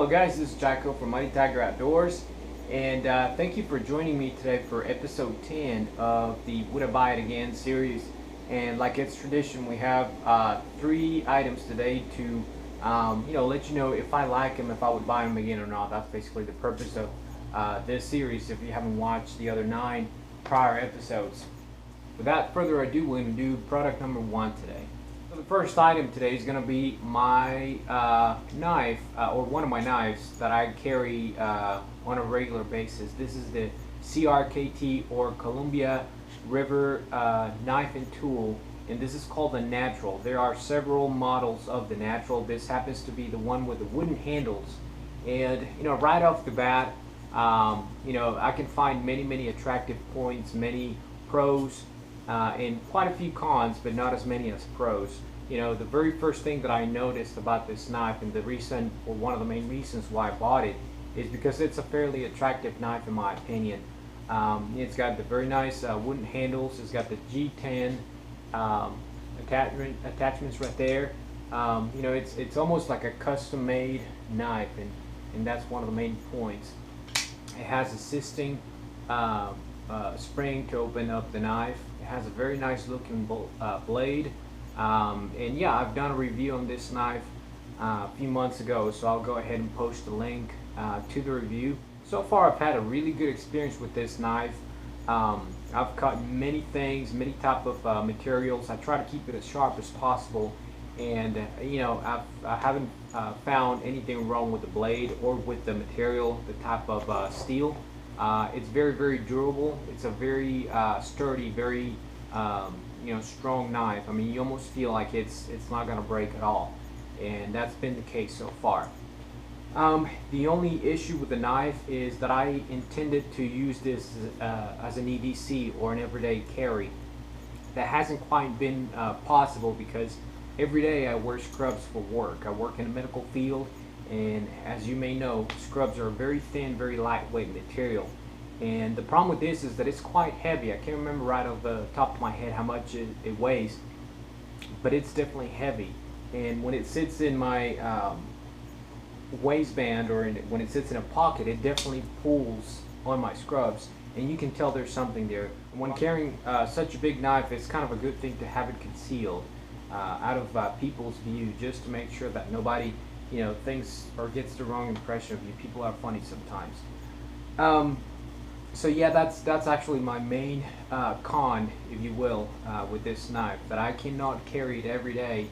Hello guys, this is Jacko from MuddyTigerOutdoors, and thank you for joining me today for episode 10 of the Would I Buy It Again series. And like it's tradition, we have 3 items today to let you know if I like them, if I would buy them again or not. That's basically the purpose of this series if you haven't watched the other 9 prior episodes. Without further ado, we're going to do product number 1 today. So the first item today is going to be my knife, or one of my knives that I carry on a regular basis. This is the CRKT, or Columbia River knife and tool, and this is called the Natural. There are several models of the Natural. This happens to be the one with the wooden handles, and right off the bat, I can find many attractive points, many pros, and quite a few cons, but not as many as pros. The very first thing that I noticed about this knife, and the reason, or one of the main reasons why I bought it, is because it's a fairly attractive knife in my opinion. It's got the very nice wooden handles. It's got the G10 attachments right there. It's almost like a custom-made knife, and that's one of the main points. It has assisting spring to open up the knife. It has a very nice looking blade, and yeah, I've done a review on this knife a few months ago, so I'll go ahead and post a link to the review. So far I've had a really good experience with this knife. I've cut many things, many type of materials. I try to keep it as sharp as possible, and I haven't found anything wrong with the blade or with the material, the type of steel. It's very durable. It's a very sturdy, very strong knife. I mean, you almost feel like it's not going to break at all, and that's been the case so far. The only issue with the knife is that I intended to use this as an EDC, or an everyday carry. That hasn't quite been possible because every day I wear scrubs for work. I work in the medical field, and as you may know, scrubs are a very thin, very lightweight material. And the problem with this is that it's quite heavy. I can't remember right off the top of my head how much it weighs, but it's definitely heavy. And when it sits in my waistband, or when it sits in a pocket, it definitely pulls on my scrubs, and you can tell there's something there. When carrying such a big knife, it's kind of a good thing to have it concealed out of people's view, just to make sure that nobody thinks or gets the wrong impression of you. People are funny sometimes. So yeah, that's actually my main con, if you will, with this knife, that I cannot carry it every day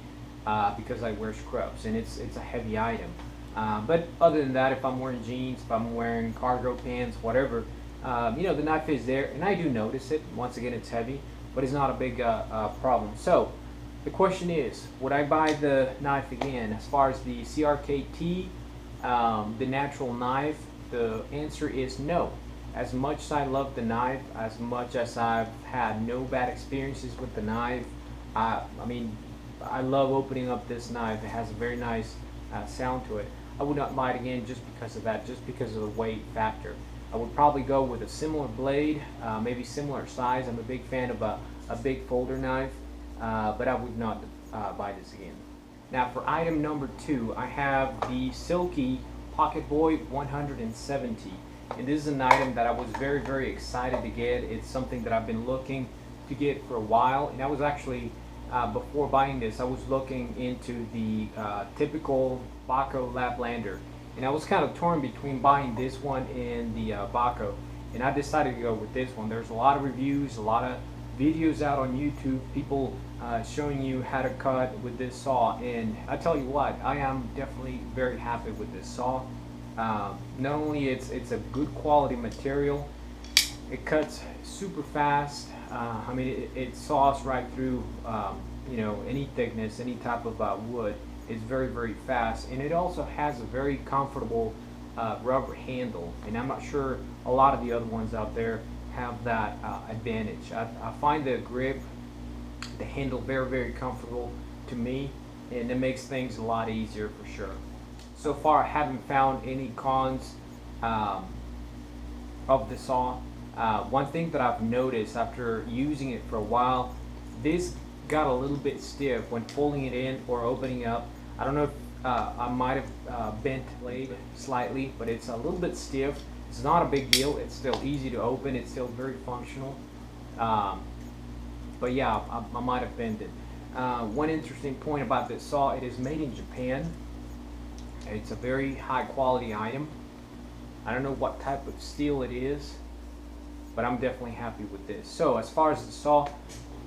because I wear scrubs, and it's a heavy item. But other than that, if I'm wearing jeans, if I'm wearing cargo pants, whatever, the knife is there, and I do notice it. Once again, it's heavy, but it's not a big problem. So the question is, would I buy the knife again? As far as the CRKT, the Natural knife, the answer is no. As much as I love the knife, as much as I've had no bad experiences with the knife, I mean, I love opening up this knife. It has a very nice sound to it. I would not buy it again just because of that, just because of the weight factor. I would probably go with a similar blade, maybe similar size. I'm a big fan of a big folder knife, but I would not buy this again. Now for item number 2, I have the Silky Pocket Boy 170. And this is an item that I was very excited to get. It's something that I've been looking to get for a while, and I was actually, before buying this, I was looking into the typical Baco Laplander, and I was kind of torn between buying this one and the Baco, and I decided to go with this one. There's a lot of reviews, a lot of videos out on YouTube, people showing you how to cut with this saw, and I tell you what, I am definitely very happy with this saw. Not only it's a good quality material, it cuts super fast. I mean, it saws right through any thickness, any type of wood. It's very fast, and it also has a very comfortable rubber handle, and I'm not sure a lot of the other ones out there have that advantage. I find the grip, the handle, very comfortable to me, and it makes things a lot easier for sure. So far I haven't found any cons of the saw. One thing that I've noticed after using it for a while, this got a little bit stiff when pulling it in or opening up. I don't know if I might have bent the blade slightly, but it's a little bit stiff. It's not a big deal. It's still easy to open. It's still very functional. But yeah, I might have bent it. One interesting point about this saw, it is made in Japan. It's a very high quality item. I don't know what type of steel it is, but I'm definitely happy with this. So as far as the saw,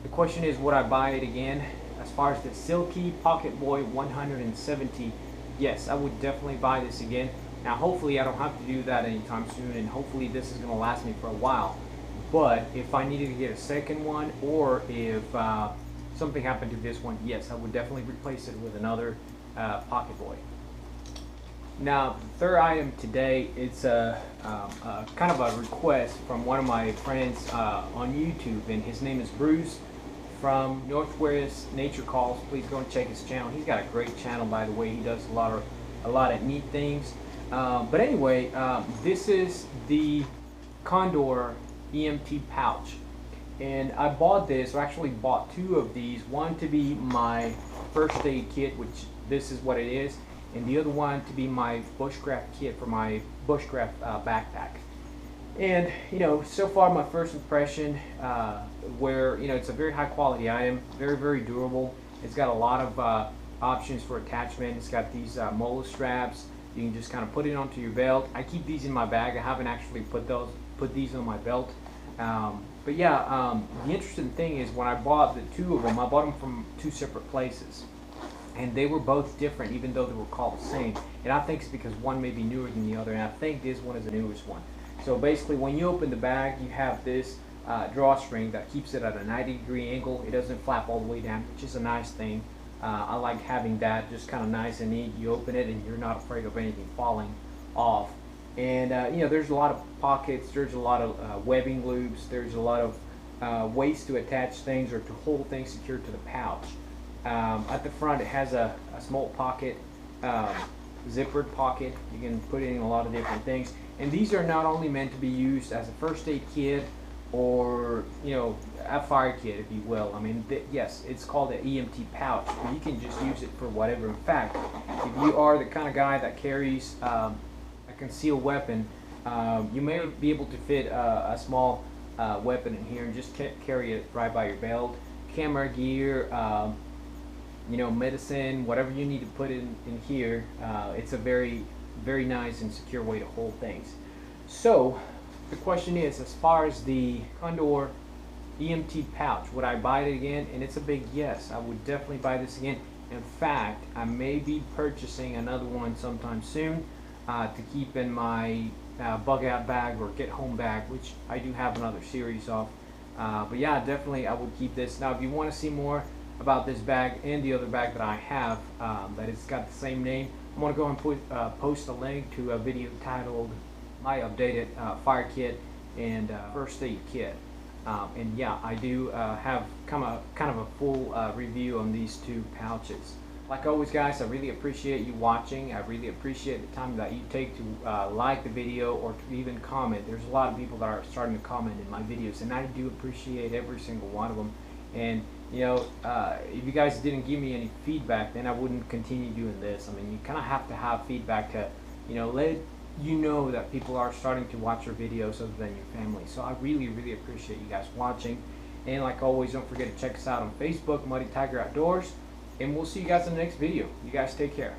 the question is, would I buy it again? As far as the Silky Pocket Boy 170, yes, I would definitely buy this again. Now hopefully I don't have to do that anytime soon, and hopefully this is going to last me for a while. But if I needed to get a second one, or if something happened to this one, yes, I would definitely replace it with another Pocket Boy. Now, the third item today, it's a kind of a request from one of my friends on YouTube, and his name is Bruce from Northwest Nature Calls. Please go and check his channel. He's got a great channel, by the way. He does a lot of neat things. But anyway, this is the Condor EMT pouch, and I bought this, or actually bought two of these. One to be my first aid kit, which this is what it is, and the other one to be my bushcraft kit for my bushcraft backpack. And you know, so far my first impression, where you know, it's a very high quality item, very durable. It's got a lot of options for attachment. It's got these MOLA straps. You can just kind of put it onto your belt. I keep these in my bag. I haven't actually put these on my belt. But yeah, the interesting thing is, when I bought the two of them, I bought them from two separate places, and they were both different, even though they were called the same. And I think it's because one may be newer than the other, and I think this one is the newest one. So basically, when you open the bag, you have this drawstring that keeps it at a 90-degree angle. It doesn't flap all the way down, which is a nice thing. I like having that just kind of nice and neat. You open it and you're not afraid of anything falling off. And you know, there's a lot of pockets, there's a lot of webbing loops, there's a lot of ways to attach things or to hold things secure to the pouch. At the front, it has a small pocket, zippered pocket. You can put in a lot of different things. And these are not only meant to be used as a first aid kit, or you know, a fire kit, if you will. I mean, yes, it's called an EMT pouch, but you can just use it for whatever. In fact, if you are the kind of guy that carries a concealed weapon, you may be able to fit a small weapon in here and just carry it right by your belt. Camera gear, you know, medicine, whatever you need to put in here. It's a very nice and secure way to hold things. So the question is, as far as the Condor EMT pouch, would I buy it again? And it's a big yes. I would definitely buy this again. In fact, I may be purchasing another one sometime soon to keep in my bug out bag or get home bag, which I do have another series of. But yeah, definitely I would keep this. Now, if you want to see more about this bag and the other bag that I have that has got the same name, I'm going to go and post a link to a video titled My Updated Fire Kit and First Aid Kit. And yeah, I do have kind of a full review on these two pouches. Like always, guys, I really appreciate you watching. I really appreciate the time that you take to like the video or to even comment. There's a lot of people that are starting to comment in my videos, and I do appreciate every single one of them. And you know, if you guys didn't give me any feedback, then I wouldn't continue doing this. I mean, you kind of have to have feedback to, you know, let you know that people are starting to watch your videos other than your family. So I really appreciate you guys watching. And like always, don't forget to check us out on Facebook, Muddy Tiger Outdoors. And we'll see you guys in the next video. You guys take care.